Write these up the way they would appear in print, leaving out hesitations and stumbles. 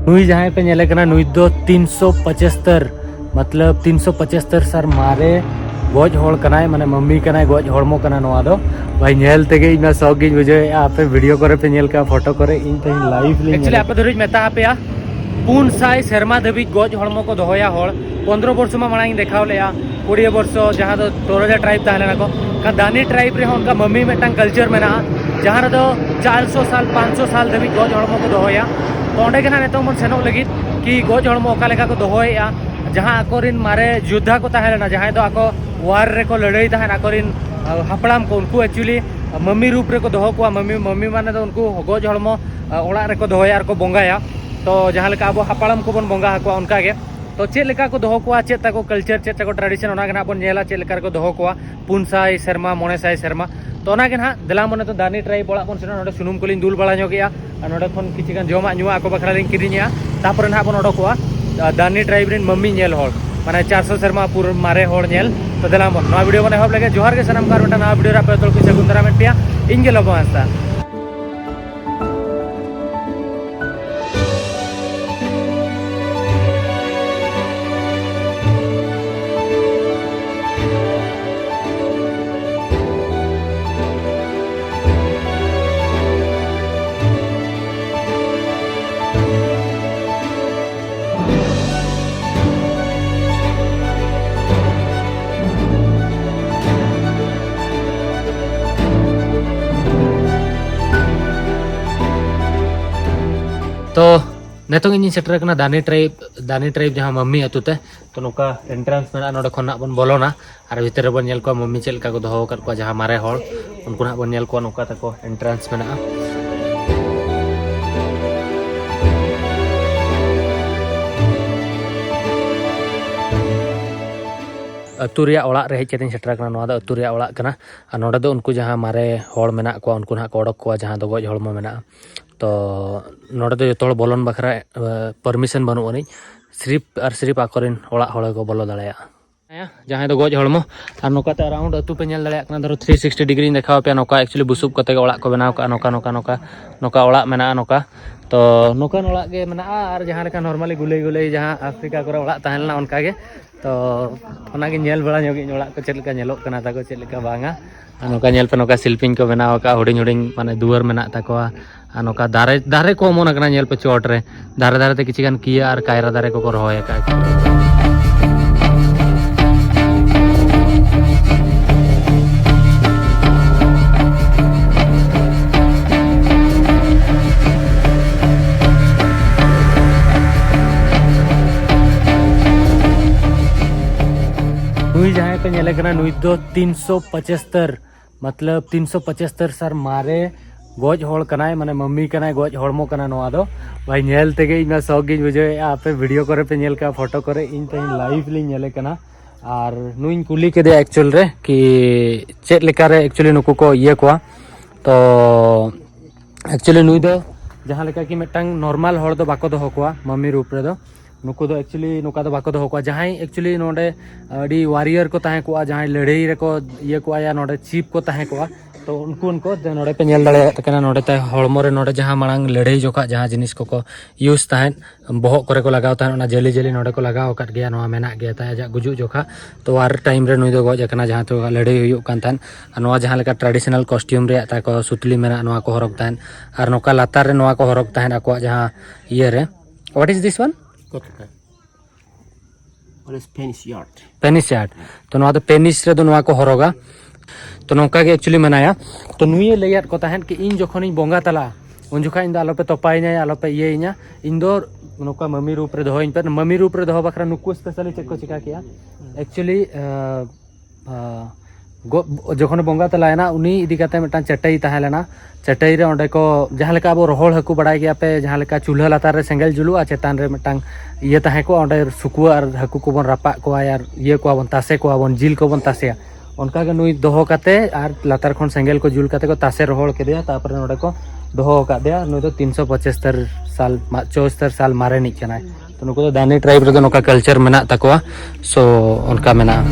नुई जहाँ पे नेले कना नुई दो 375 मतलब 375 साल मारे गोज होड़ कनाय माने मम्मी कनाय गोज होड़मो कना नोआ दो भाई नेल तेगे इना शौक गिन बुझे आपे वीडियो करे पे नेल का फोटो करे इन ते लाइव लिंग एक्चुअली आपे धरिज मेता पे आ पुन साय शर्मा धबी गोज होड़मो को दोहोया होड़ 15 वर्ष में मांग देखाव लेया 20 वर्ष जहाँ दो तोरजा ट्राइब ताहलेना को का दानी ट्राइब रे उनका मम्मी मेटांग कल्चर मेना जहाँ दो 400 साल 500 साल धबी गोज होड़मो को दोहोया तो ओंडे के ना नेतो मन सेनोक लगित कि गोज होड़मो ओका लेका को दोहोया जहाँ आकोरिन मारे योद्धा को ताहलेना जहाँ दो आको वार रे को लड़ाई ताहन आकोरिन हापड़ाम को उनको एक्चुअली मम्मी रूप रे को दोहो को मम्मी माने तो उनको गोज होड़मो ओड़ा रे को दोहोया और को बोंगाया तो जहाँ लेका अब हापड़ाम को बन बोंगा हाकुआ उनका के तो चेक लेका को दोहो को चेक ताको कल्चर चेक ताको ट्रेडिशन ओना के ना बन नेला चेक लेका को दोहो को 5 साय शर्मा 9 साय शर्मा तो ओना के ना देला मने तो दानी ट्राइब ओड़ा बन सेना नोडे सुनुम कोलिन दुल बड़ा ñoगेया नोडे खन किछि गान जमा ñुआ को बखरा लिन किरिña तापर ना बन ओडोकोआ दानी ट्राइब रिन मम्मी नेल होड़ माने 400 शर्मा पूर मारे होड़ नेल तो देला मन नवा वीडियो बने हब लगे जोहार के सनम कार बेटा नवा वीडियो रा पे तोल को सगुंदरा में पिया इंगे लबो आस्ता तो नेतों इन सेटर करना दानी ट्राइब जहाँ मम्मी अतुते तो नोका एंट्रेंस में नोडे खन बन बोलोना और भीतर बन नेल को मम्मी चेल का को दोहो कर को जहाँ मारे होड़ उनको ना बन नेल को नोका तको एंट्रेंस में ना अतुरिया ओड़ा रे हेच सेटर करना नोआ द अतुरिया ओड़ा करना और नोडे दो उनको जहाँ मारे होड़ मेना को उनको ना को ओडक को जहाँ दो गोज होड़मो मेना तो नोडे दो जतो बोलन बखरा परमिशन बनू अनी सिर्फ आकोरिन ओड़ा होड़ को बोलो दाड़ेया जहाँ दो गोज होड़मो और नोकाते अराउंड अतु पे नेल दाड़ेया कना धरो 360 डिग्री देखाव पे नोका एक्चुअली बुसुब कते ओड़ा को बनाव का नोका ओड़ा मेना नोका तो नोकान ओड़ा गे मेना और जहाँ लेका नॉर्मली गुलई जहाँ अफ्रीका करे ओड़ा ताहेलना उनका गे तो ओना गे नेल बड़ा ñoगि ओड़ा को चेलका नेलोक कना ताको चेलका बांगा नोका नेल पे नोका शिल्पिंग को बनाव का हुडिंग माने दुआर मेना ताकोआ नोका दारे को मन करना नेल पे चोट रे दारे ते किछि गान किया और कायरा दारे को रोय का नुई जहाँ पे नेले कना नुई दो 375 मतलब 375 साल मारे गोज होड़ कनाय माने मम्मी कनाय गोज होड़मो कना नोआ दो भाई नेल तेगे इना शौक गिन बुझे आपे वीडियो करे पे नेल का फोटो करे इन ते लाइव लिंग नेले कना और नुइन कुली के दे एक्चुअल रे कि चेक लेका रे एक्चुअली नुकु को ये कोआ तो एक्चुअली नुई दो जहाँ लेका कि मेटांग नॉर्मल होड़ दो बाको दोहो कोआ मम्मी रूप रे दो नुकु दो एक्चुअली नुका दो बाको दोहो कोआ जहाँ एक्चुअली नोडे अडी वारियर को ताहे कोआ जहाँ लड़ाई रे को ये कोआ या नोडे चीफ को ताहे कोआ तो उनको नोडे पे नेल दाड़े तकना नोडे ते हड़मो रे नोडे जहाँ मांग लड़ाई जोखा जहाँ जिनिस को यूज ताहेन बहक करे को लगाव ताहेन ओना जली नोडे को लगाव काट गया नोआ मेना गया ताहे जा गुजु जोखा तो आर टाइम रे नुई दो गोज अकना जहाँ तो लड़ाई हुयुग कान ताहेन नोआ जहाँ लेका ट्रेडिशनल कॉस्ट्यूम रे ताको सुतली मेना नोआ को हरक ताहेन और नोका लातार रे नोआ को हरक ताहेन आको जहाँ ये रे what is this one penis yard तो नोआ तो पेनिस रे दो नोआ को हरगा तो नौका के एक्चुअली मनाया तो नुई लैयात को ताहेन कि इन जखन इन बोंगा तला उन जोखा इन आलो पे तोपाइना आलो पे इयेइना इन दो नौका मम्मी रूप रे दोहोइन पे मम्मी रूप रे दोहो बखरा नुकु स्पेशली चेक को चिका किया एक्चुअली जखन बोंगा तलायना उनी इदी काते मेटा चटाई ताहेलेना चटाई रे ओंडे को जहाँ लेका अब रोहड़ हकु बड़ाय गया पे जहाँ लेका चूल्हा लातार रे सेंगेल जुलुआ चेतान रे मेटा ये ताहे को ओंडे सुकुआ और हकु को बन रापा को यार ये को बन तासे को बन जिल को बन तासेया उनका के नुई दोहो काते और लातार खन सेंगेल को जुल काते को तासे रोहड़ के दिया तापर नोडे को दोहो का दिया नुई तो 375 साल 74 साल मारे निक कनाय तो नुको तो दानी ट्राइब रे दो नोका कल्चर मेना ताकोआ सो उनका मेना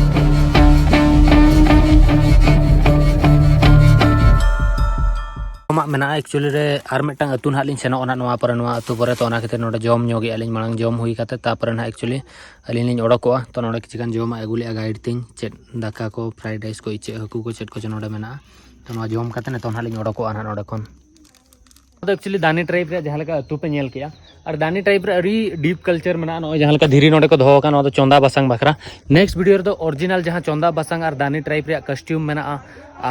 ᱡᱚᱢᱟᱜ ᱢᱮᱱᱟᱜᱼᱟ ᱮᱠᱪᱩᱭᱮᱞᱤ ᱨᱮ ᱟᱨ ᱢᱤᱫᱴᱟᱝ ᱟᱹᱛᱩ ᱱᱟᱦᱟᱜ ᱞᱤᱧ ᱥᱮᱱᱚᱜᱼᱟ ᱱᱚᱣᱟ ᱯᱚᱨᱮ ᱱᱚᱣᱟ ᱟᱹᱛᱩ ᱯᱚᱨᱮ ᱛᱚ ᱚᱱᱟ ᱠᱷᱟᱹᱛᱤᱨ ᱱᱚᱰᱮ ᱡᱚᱢ ᱧᱚᱜ ᱮᱜᱼᱟ ᱞᱤᱧ ᱢᱟᱲᱟᱝ ᱡᱚᱢ ᱦᱩᱭ ᱠᱟᱛᱮ ᱛᱟᱯᱚᱨᱮ ᱱᱟᱦᱟᱜ ᱮᱠᱪᱩᱭᱮᱞി ᱟᱹᱞᱤᱧ ᱞᱤᱧ ᱚᱰᱚᱠᱚᱜᱼᱟ ᱛᱚ ᱱᱚᱰᱮ ᱠᱤᱪᱷᱩ ᱜᱟᱱ ᱡᱚᱢᱟᱜ ᱟᱹᱜᱩ ᱞᱮᱜᱼᱟ ᱜᱟᱭᱤᱰ ᱛᱤᱧ ᱪᱮᱫ ᱫᱟᱠᱟ ᱠᱚ ᱯᱷᱨᱟᱭᱰ ᱨᱟᱭᱤᱥ ᱠᱚ ᱤᱪᱟᱹᱜ ᱦᱟᱹᱠᱩ ᱠᱚ ᱪᱮᱫ ᱠᱚᱪᱚ ᱱᱚᱰᱮ ᱢᱮᱱᱟᱜᱼᱟ ᱛᱚ ᱱᱚᱣᱟ ᱡᱚᱢ ᱠᱟᱛᱮ ᱱᱤᱛᱚᱜ ᱱᱟᱦᱟᱜ ᱞᱤᱧ ᱚᱰᱚᱠᱚᱜᱼᱟ ᱱᱟᱦᱟᱜ ᱱᱚᱰᱮ ᱠᱷᱚᱱ ᱟᱫᱚ ᱮᱠᱪᱩᱭᱮᱞि ᱫᱟᱱᱤ ᱴᱨᱟᱭᱤᱵ ᱨᱮᱭᱟᱜ ᱡᱟᱦᱟᱸ ᱞᱮᱠᱟ ᱟᱹᱛᱩ ᱯᱮ ᱧᱮᱞ ᱠᱮᱜᱼᱟ ᱟᱨ ᱫᱟᱱᱤ ᱴᱨᱟᱭᱤᱵ ᱨᱮ ᱟᱹᱰᱤ ᱰᱤᱯ ᱠᱟᱞᱪᱟᱨ ᱢᱮᱱᱟᱜᱼᱟ ᱱᱚᱜᱼᱚᱭ ᱡᱟᱦᱟᱸ ᱞᱮᱠᱟ ᱫᱷᱤᱨᱤ ᱱᱚᱰᱮ ᱠᱚ ᱫᱚᱦᱚ ᱟᱠᱟᱱᱟ ᱱᱚᱣᱟ ᱫᱚ ᱪᱚᱸᱫᱟ ᱵᱟᱥᱟᱝ ᱵᱟᱠᱷᱨᱟ ᱱᱮᱠᱥᱴ ᱵᱷᱤᱰᱤᱭᱳ ᱨᱮᱫᱚ ᱚᱨᱤᱡᱤᱱᱟᱞ ᱡᱟᱦᱟᱸ ᱪᱚᱸᱫᱟ ᱵᱟᱥᱟᱝ ᱟᱨ ᱫᱟᱱᱤ ᱴᱨᱟᱭᱤᱵ ᱨᱮᱭᱟᱜ ᱠᱚᱥᱴᱤᱭᱩᱢ ᱢᱮᱱᱟᱜᱼᱟ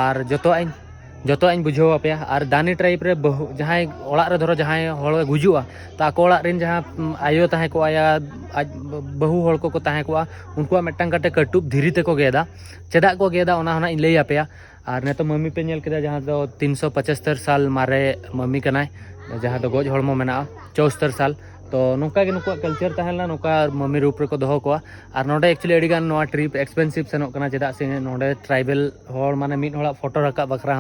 ᱟᱨ ᱡᱚᱛᱚᱣᱟᱜ ᱤᱧ ᱵᱩᱡᱷᱟᱹᱣ ᱟᱯᱮᱭᱟ ᱟᱨ ᱫᱟᱱᱤ ᱴᱨᱟᱭᱤᱵ ᱨᱮ ᱡᱟᱦᱟᱸᱭ ᱚᱲᱟᱜ ᱨᱮ धरो जहाँ हड़ गुजुआ तो आको ओड़ा रेन जहाँ आयो तहे को या आज बहु हड़ को तहे को उनको मिट्टांग काटे कटुब धीरे तेको गेदा चेदा को गेदा ओना होना लई आपेया और नेतो मम्मी पे नेल केदा जहाँ दो 375 साल मारे मम्मी कनाय जहाँ दो गोज हड़मो मेना 74 साल तो नौका के नुकुआ कल्चर तहला नौका मम्मी रूप रे को दोहो को और नोडे एक्चुअली अड़ी गान नोआ ट्रिप एक्सपेंसिव सेनोक कना चेदा से नोडे ट्राइबल हड़ माने मिड हड़ा फोटो रखा बखरा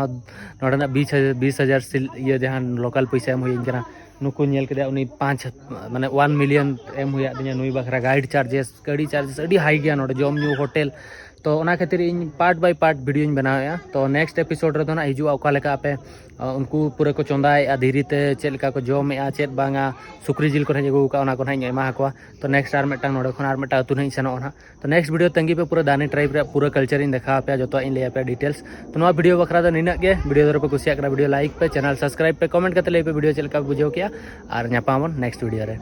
नोडे 20,000 ये जहाँ लोकल पैसा एम हुई कना नुकु नेल केदा उनी 5 माने 1 मिलियन एम हुई दिया नुई बखरा गाइड चार्जेस गाड़ी चार्जेस अड़ी हाई गया नोडे जम न्यू होटल तो ओना खातिर in part by part video इन बनाया तो नेक्स्ट एपिसोड रे ना हिजुआ ओका लेका आपे उनको पूरे को चंदाए धीरे ते चेद लेका को जमे चेद बांगा सुक्री जिल को अगू का ओना को ना एमा को तो नेक्स्ट आर मेटा नोडे खन आर मेटा अतु नहीं सेनो ना तो नेक्स्ट वीडियो तंगी पे पूरा दानी ट्राइब रे पूरा कल्चर इन देखा पे जो इन ले पे डिटेल्स तो नवा वीडियो बखरा द निना के वीडियो दर पे कुसिया करा वीडियो लाइक पे चैनल सब्सक्राइब पे कमेंट करते ले पे वीडियो चेद लेका बुझो किया और न्यापामन नेक्स्ट वीडियो रे।